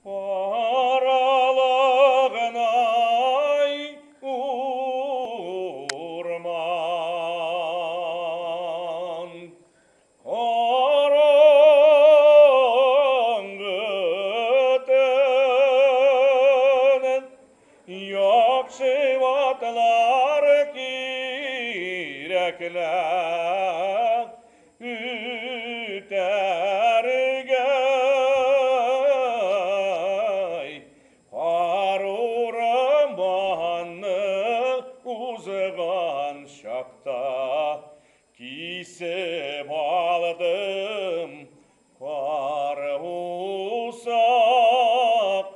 Аралығынай урман, қараңғы түн, япшыватлар кирәкләр үтәргә. Узған шақта кисіп алдым қар усақ